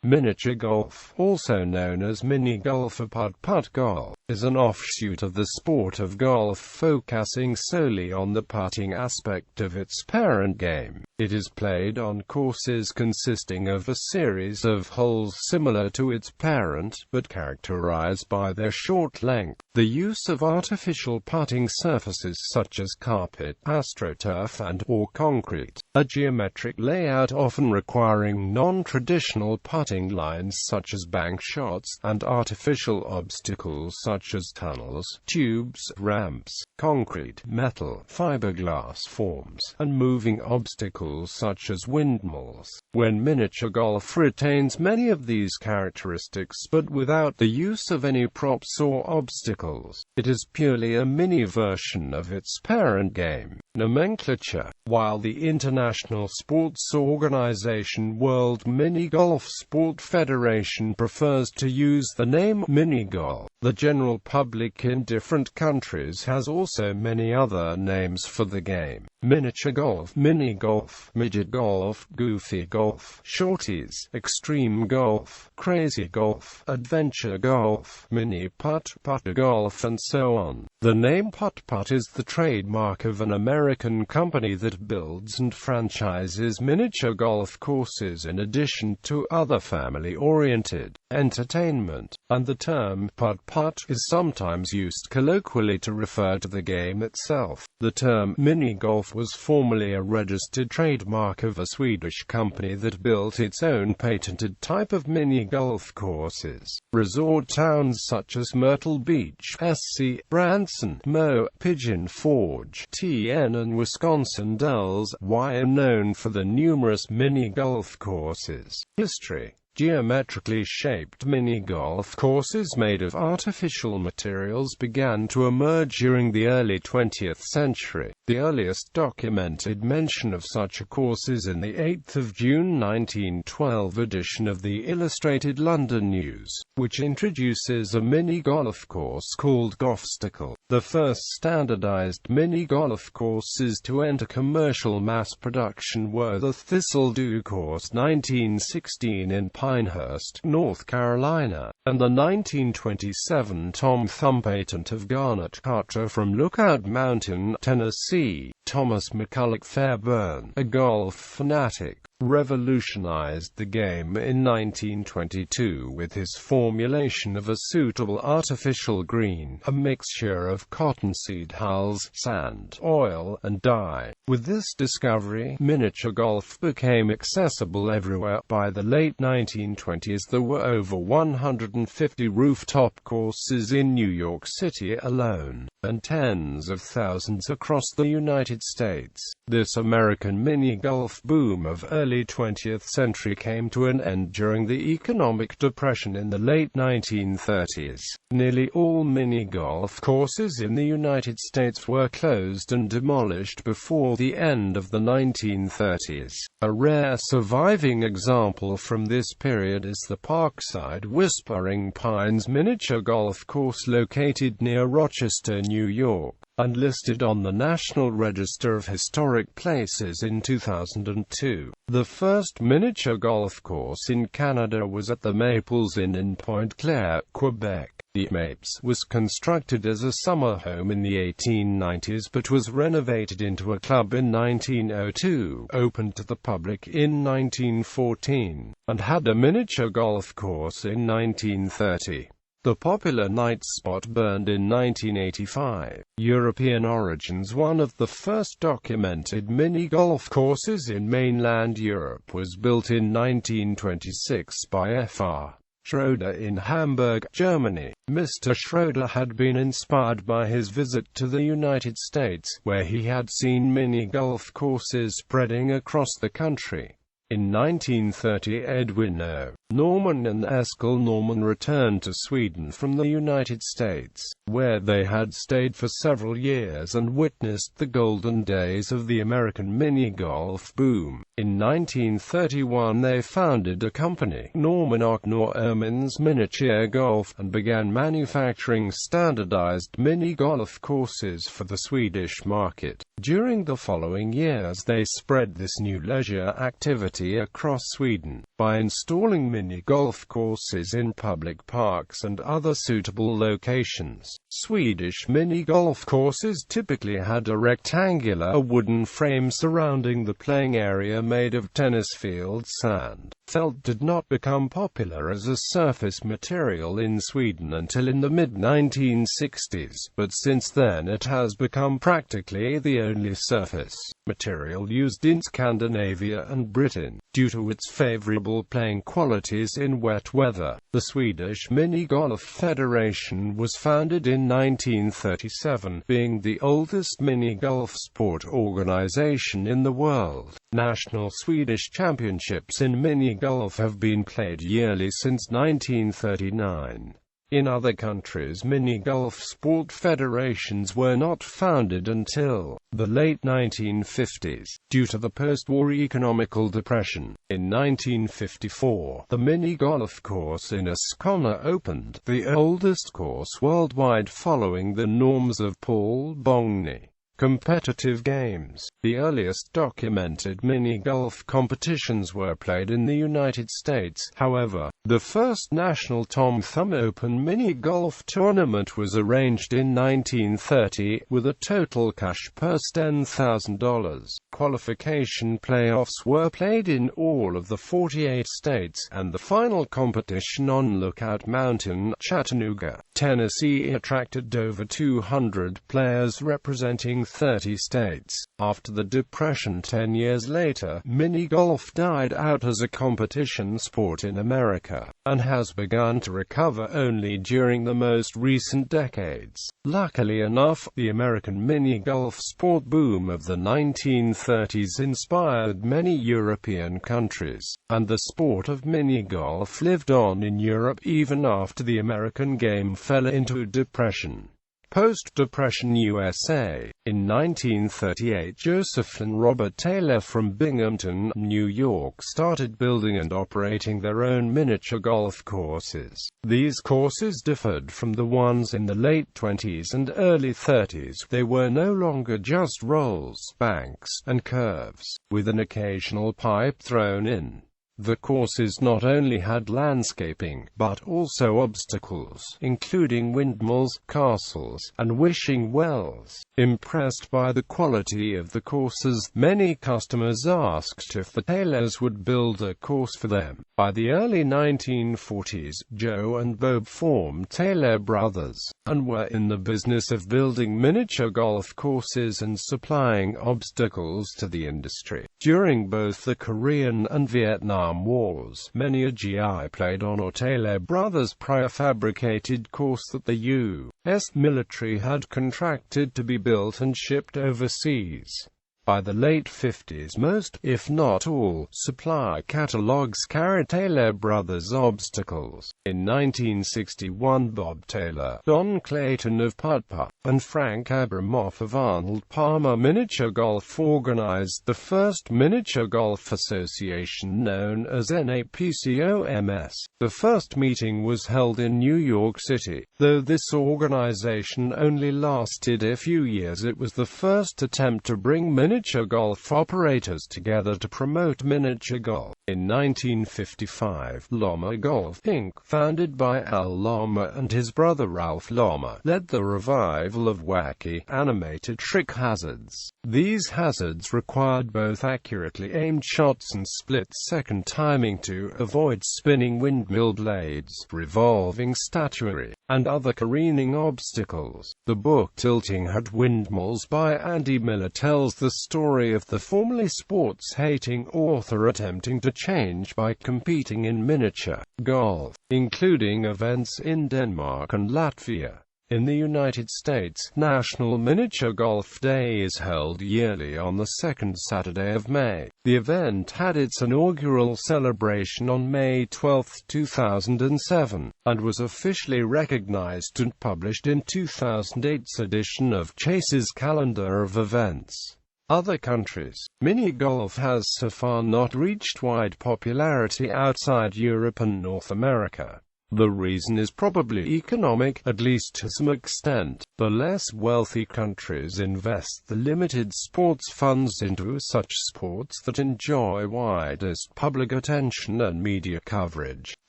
Miniature golf, also known as mini-golf or putt golf, is an offshoot of the sport of golf focusing solely on the putting aspect of its parent game. It is played on courses consisting of a series of holes similar to its parent, but characterized by their short length. The use of artificial putting surfaces such as carpet, astroturf and/or concrete, a geometric layout often requiring non-traditional putting lines such as bank shots, and artificial obstacles such as tunnels, tubes, ramps, concrete, metal, fiberglass forms, and moving obstacles such as windmills. When miniature golf retains many of these characteristics but without the use of any props or obstacles, it is purely a mini version of its parent game. Nomenclature. While the international sports organization World Mini-Golf Sport Federation prefers to use the name minigolf, the general public in different countries has also many other names for the game: miniature golf, mini-golf, midget golf, goofy golf, shorties, extreme golf, crazy golf, adventure golf, mini-putt, putt golf, and so on. The name putt is the trademark of an American company that builds and franchises miniature golf courses in addition to other family-oriented entertainment, and the term putt is sometimes used colloquially to refer to the game itself. The term mini-golf was formerly a registered trademark of a Swedish company that built its own patented type of mini-golf courses. Resort towns such as Myrtle Beach, SC, Branson, Mo, Pigeon Forge, TN, and Wisconsin Dells, Y are known for the numerous mini-golf courses. History. Geometrically shaped mini-golf courses made of artificial materials began to emerge during the early 20th century. The earliest documented mention of such a course is in the 8th of June 1912 edition of the Illustrated London News, which introduces a mini-golf course called Golfsticle. The first standardized mini-golf courses to enter commercial mass production were the Thistledew Course 1916 in Pinehurst, North Carolina, and the 1927 Tom Thumb patent of Garnet Carter from Lookout Mountain, Tennessee. Thomas McCulloch Fairburn, a golf fanatic, revolutionized the game in 1922 with his formulation of a suitable artificial green, a mixture of cottonseed hulls, sand, oil, and dye. With this discovery, miniature golf became accessible everywhere. By the late 1920s there were over 150 rooftop courses in New York City alone, and tens of thousands across the United States. This American mini-golf boom of early 20th century came to an end during the economic depression in the late 1930s. Nearly all mini-golf courses in the United States were closed and demolished before the end of the 1930s. A rare surviving example from this period is the Parkside Whispering Pines miniature golf course located near Rochester, New York, and listed on the National Register of Historic Places in 2002. The first miniature golf course in Canada was at the Maples Inn in Pointe-Claire, Quebec. The Mapes was constructed as a summer home in the 1890s but was renovated into a club in 1902, opened to the public in 1914, and had a miniature golf course in 1930. The popular night spot burned in 1985. European origins. One of the first documented mini-golf courses in mainland Europe was built in 1926 by Fr. Schroeder in Hamburg, Germany. Mr. Schroeder had been inspired by his visit to the United States, where he had seen mini-golf courses spreading across the country. In 1930 Edwin O. Norman and Eskil Norman returned to Sweden from the United States, where they had stayed for several years and witnessed the golden days of the American mini-golf boom. In 1931 they founded a company, Norman Ocknor Ermins Miniature Golf, and began manufacturing standardized mini-golf courses for the Swedish market. During the following years they spread this new leisure activity society across Sweden, by installing mini-golf courses in public parks and other suitable locations. Swedish mini-golf courses typically had a rectangular wooden frame surrounding the playing area made of tennis field sand. Felt did not become popular as a surface material in Sweden until in the mid-1960s, but since then it has become practically the only surface material used in Scandinavia and Britain, due to its favorable playing qualities in wet weather. The Swedish Mini-Golf Federation was founded in 1937, being the oldest mini-golf sport organization in the world. National Swedish championships in mini-golf have been played yearly since 1939. In other countries, mini-golf sport federations were not founded until the late 1950s, due to the post-war economical depression. In 1954, the mini-golf course in Ascona opened, the oldest course worldwide following the norms of Paul Bongny. Competitive games. The earliest documented mini-golf competitions were played in the United States. However, the first national Tom Thumb Open mini-golf tournament was arranged in 1930, with a total cash purse $10,000. Qualification playoffs were played in all of the 48 states, and the final competition on Lookout Mountain, Chattanooga, Tennessee attracted over 200 players representing 30 states. After the Depression 10 years later, mini-golf died out as a competition sport in America, and has begun to recover only during the most recent decades. Luckily enough, the American mini-golf sport boom of the 1930s inspired many European countries, and the sport of mini-golf lived on in Europe even after the American game fell into depression. Post-Depression USA. In 1938, Joseph and Robert Taylor from Binghamton, New York started building and operating their own miniature golf courses. These courses differed from the ones in the late 20s and early 30s. They were no longer just rolls, banks, and curves, with an occasional pipe thrown in. The courses not only had landscaping, but also obstacles, including windmills, castles, and wishing wells. Impressed by the quality of the courses, many customers asked if the Taylors would build a course for them. By the early 1940s, Joe and Bob formed Taylor Brothers, and were in the business of building miniature golf courses and supplying obstacles to the industry. During both the Korean and Vietnam Wars, many a GI played on or Taylor Brothers' prefabricated course that the U.S. military had contracted to be built and shipped overseas. By the late 50s, most, if not all, supply catalogs carried Taylor Brothers obstacles. In 1961, Bob Taylor, Don Clayton of Putt, and Frank Abramoff of Arnold Palmer Miniature Golf organized the first miniature golf association known as NAPCOMS. The first meeting was held in New York City. Though this organization only lasted a few years, it was the first attempt to bring miniature golf operators together to promote miniature golf. In 1955, Loma Golf, Inc., founded by Al Loma and his brother Ralph Loma, led the revival of wacky, animated trick hazards. These hazards required both accurately aimed shots and split-second timing to avoid spinning windmill blades, revolving statuary, and other careening obstacles. The book Tilting at Windmills by Andy Miller tells the story of the formerly sports-hating author attempting to change by competing in miniature golf, including events in Denmark and Latvia. In the United States, National Miniature Golf Day is held yearly on the second Saturday of May. The event had its inaugural celebration on May 12, 2007, and was officially recognized and published in 2008's edition of Chase's Calendar of Events. Other countries. Mini-golf has so far not reached wide popularity outside Europe and North America. The reason is probably economic, at least to some extent. The less wealthy countries invest the limited sports funds into such sports that enjoy widest public attention and media coverage,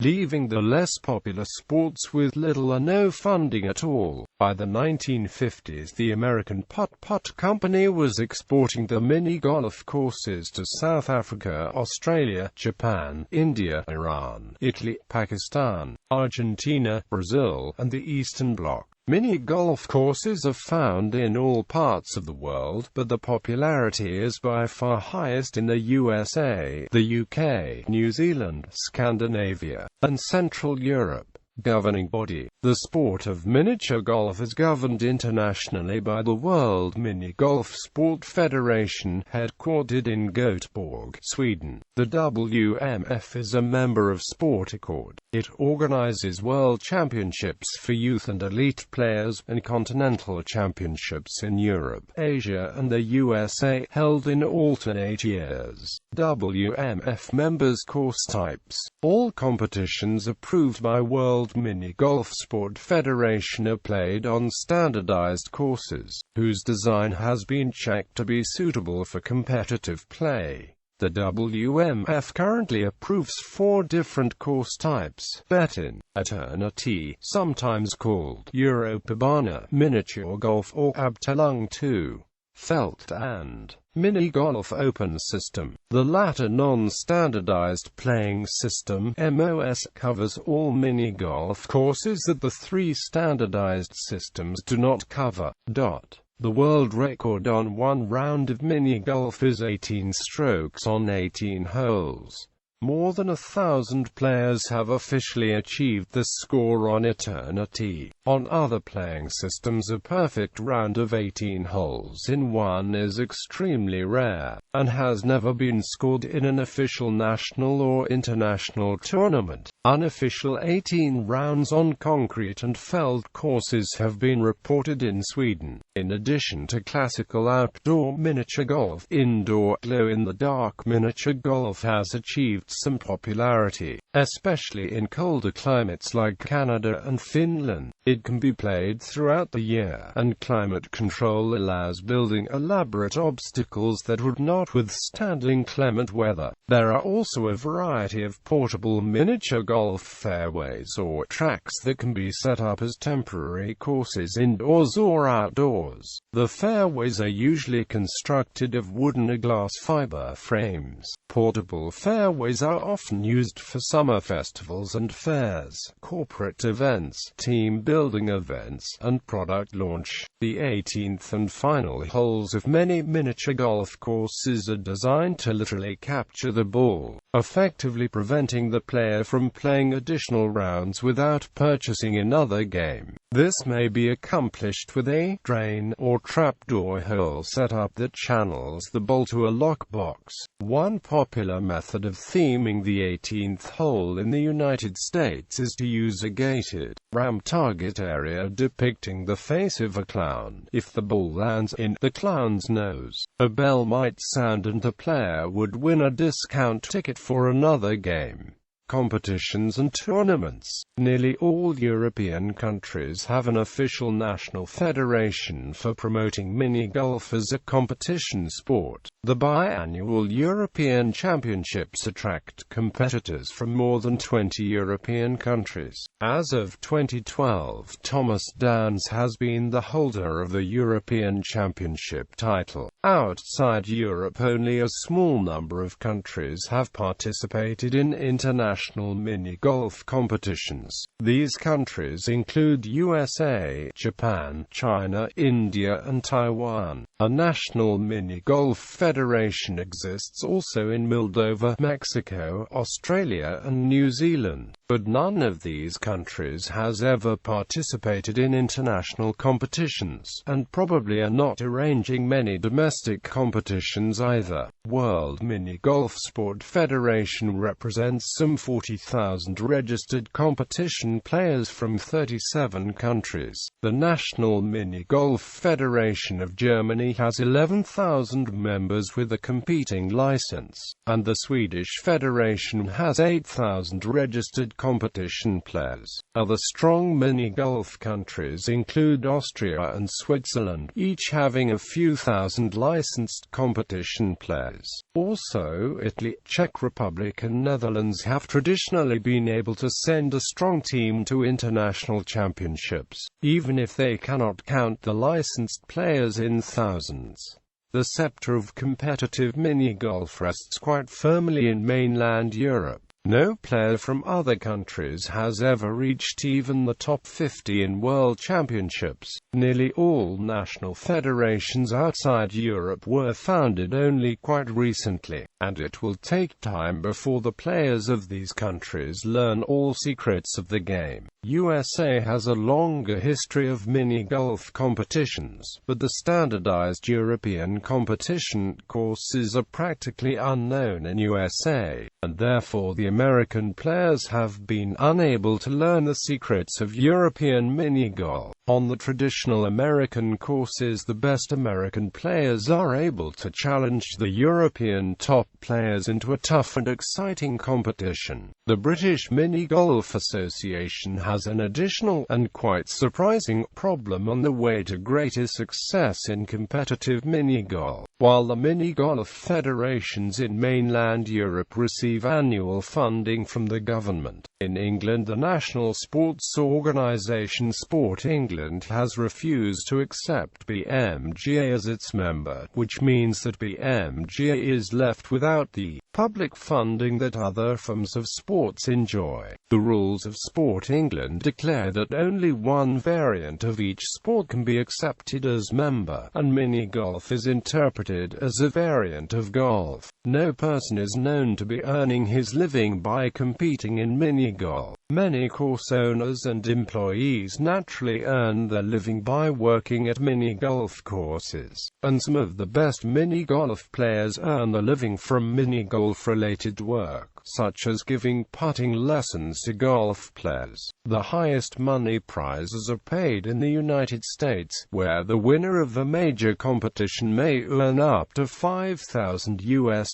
leaving the less popular sports with little or no funding at all. By the 1950s, the American putt company was exporting the mini-golf courses to South Africa, Australia, Japan, India, Iran, Italy, Pakistan, Argentina, Brazil, and the Eastern Bloc. Mini-golf courses are found in all parts of the world, but the popularity is by far highest in the USA, the UK, New Zealand, Scandinavia, and Central Europe. Governing body. The sport of miniature golf is governed internationally by the World Mini-Golf Sport Federation, headquartered in Göteborg, Sweden. The WMF is a member of Sportaccord. It organizes world championships for youth and elite players, and continental championships in Europe, Asia and the USA, held in alternate years. WMF members course types. All competitions approved by World Mini-Golf Sport Federation are played on standardized courses, whose design has been checked to be suitable for competitive play. The WMF currently approves 4 different course types: Bet-in, Eternity, sometimes called Europabana, miniature golf or Abteilung 2, Felt, and Mini-Golf Open System. The latter non-standardized playing system (MOS) covers all mini-golf courses that the 3 standardized systems do not cover. The world record on one round of mini-golf is 18 strokes on 18 holes. More than 1,000 players have officially achieved this score on Eternity. On other playing systems, a perfect round of 18 holes in one is extremely rare, and has never been scored in an official national or international tournament. Unofficial 18 rounds on concrete and felt courses have been reported in Sweden. In addition to classical outdoor miniature golf, indoor glow-in-the-dark miniature golf has achieved some popularity, especially in colder climates like Canada and Finland. It can be played throughout the year, and climate control allows building elaborate obstacles that would not withstand inclement weather. There are also a variety of portable miniature golf fairways or tracks that can be set up as temporary courses indoors or outdoors. The fairways are usually constructed of wooden or glass fiber frames. Portable fairways are often used for summer festivals and fairs, corporate events, team building events, and product launch. The 18th and final holes of many miniature golf courses are designed to literally capture the ball, effectively preventing the player from playing additional rounds without purchasing another game. This may be accomplished with a drain or trapdoor hole setup that channels the ball to a lockbox. One popular method of theming the 18th hole in the United States is to use a gated, ramp target area depicting the face of a clown. If the ball lands in the clown's nose, a bell might sound and the player would win a discount ticket for another game. Competitions and tournaments. Nearly all European countries have an official national federation for promoting mini-golf as a competition sport. The biannual European Championships attract competitors from more than 20 European countries. As of 2012, Thomas Dans has been the holder of the European Championship title. Outside Europe, only a small number of countries have participated in international mini-golf competitions. These countries include USA, Japan, China, India, and Taiwan. A national mini-golf federation exists also in Moldova, Mexico, Australia, and New Zealand, but none of these countries has ever participated in international competitions, and probably are not arranging many domestic competitions either. World Mini-Golf Sport Federation represents some 40,000 registered competition players from 37 countries. The National Mini-Golf Federation of Germany Germany has 11,000 members with a competing license, and the Swedish Federation has 8,000 registered competition players. Other strong mini-golf countries include Austria and Switzerland, each having a few thousand licensed competition players. Also, Italy, Czech Republic and Netherlands have traditionally been able to send a strong team to international championships, even if they cannot count the licensed players in thousands. The scepter of competitive mini-golf rests quite firmly in mainland Europe. No player from other countries has ever reached even the top 50 in world championships. Nearly all national federations outside Europe were founded only quite recently, and it will take time before the players of these countries learn all secrets of the game. USA has a longer history of mini-golf competitions, but the standardized European competition courses are practically unknown in USA, and therefore the American players have been unable to learn the secrets of European mini-golf. On the traditional American courses, the best American players are able to challenge the European top players into a tough and exciting competition. The British Mini-Golf Association has an additional and quite surprising problem on the way to greater success in competitive mini-golf. While the mini-golf federations in mainland Europe receive annual funding from the government, in England the national sports organisation Sport England has refused to accept BMGA as its member, which means that BMGA is left without the public funding that other forms of sports enjoy. The rules of Sport England declare that only one variant of each sport can be accepted as member, and mini-golf is interpreted as a variant of golf. No person is known to be earning his living by competing in mini-golf. Many course owners and employees naturally earn their living by working at mini-golf courses, and some of the best mini-golf players earn their living from mini-golf-related work, such as giving putting lessons to golf players. The highest money prizes are paid in the United States, where the winner of a major competition may earn up to $5,000 US.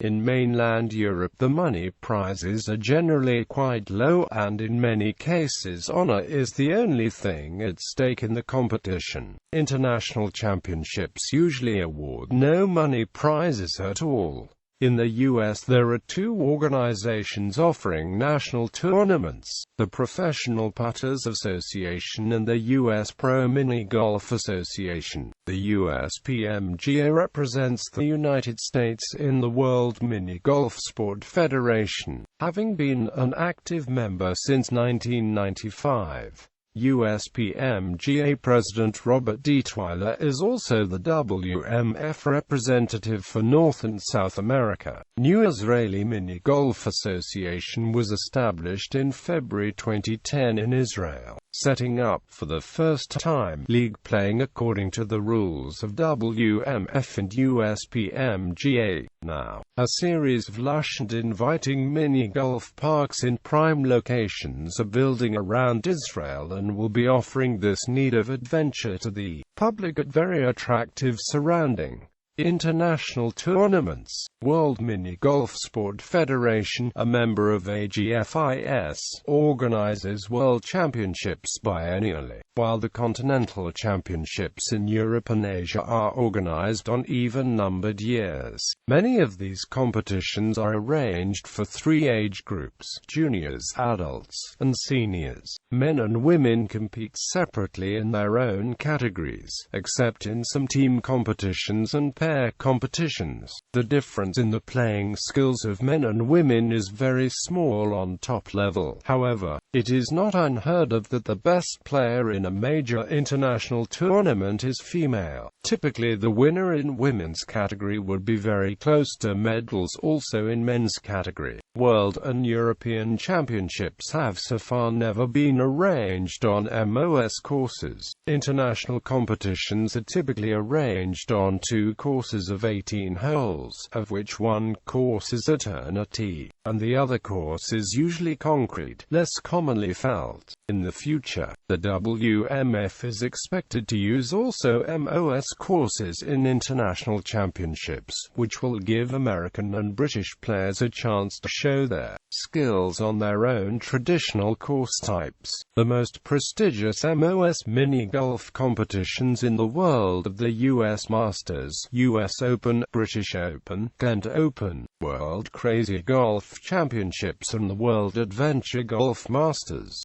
In mainland Europe, the money prizes are generally quite low, and in many cases honor is the only thing at stake in the competition. International championships usually award no money prizes at all. In the US, there are two organizations offering national tournaments: the Professional Putters Association and the US Pro Mini Golf Association. The USPMGA represents the United States in the World Mini Golf Sport Federation, having been an active member since 1995. USPMGA President Robert Detweiler is also the WMF representative for North and South America. New Israeli Mini Golf Association was established in February 2010 in Israel, setting up for the first time league playing according to the rules of WMF and USPMGA. Now, a series of lush and inviting mini-golf parks in prime locations are building around Israel and will be offering this need of adventure to the public at very attractive surrounding. International tournaments. World Mini Golf Sport Federation, a member of AGFIS, organizes world championships biennially, while the continental championships in Europe and Asia are organized on even-numbered years. Many of these competitions are arranged for three age groups: juniors, adults, and seniors. Men and women compete separately in their own categories, except in some team competitions and pair competitions. The difference in the playing skills of men and women is very small on top level. However, it is not unheard of that the best player in a major international tournament is female. Typically, the winner in women's category would be very close to medals also in men's category. World and European Championships have so far never been arranged on MOS courses. International competitions are typically arranged on 2 courses of 18 holes, of which one course is a turn or tee, and the other course is usually concrete, less commonly felt. In the future, the WMF is expected to use also MOS courses in international championships, which will give American and British players a chance to show their skills on their own traditional course types. The most prestigious MOS mini-golf competitions in the world are the US Masters, US Open, British Open, Kent Open, World Crazy Golf Championships and the World Adventure Golf Masters.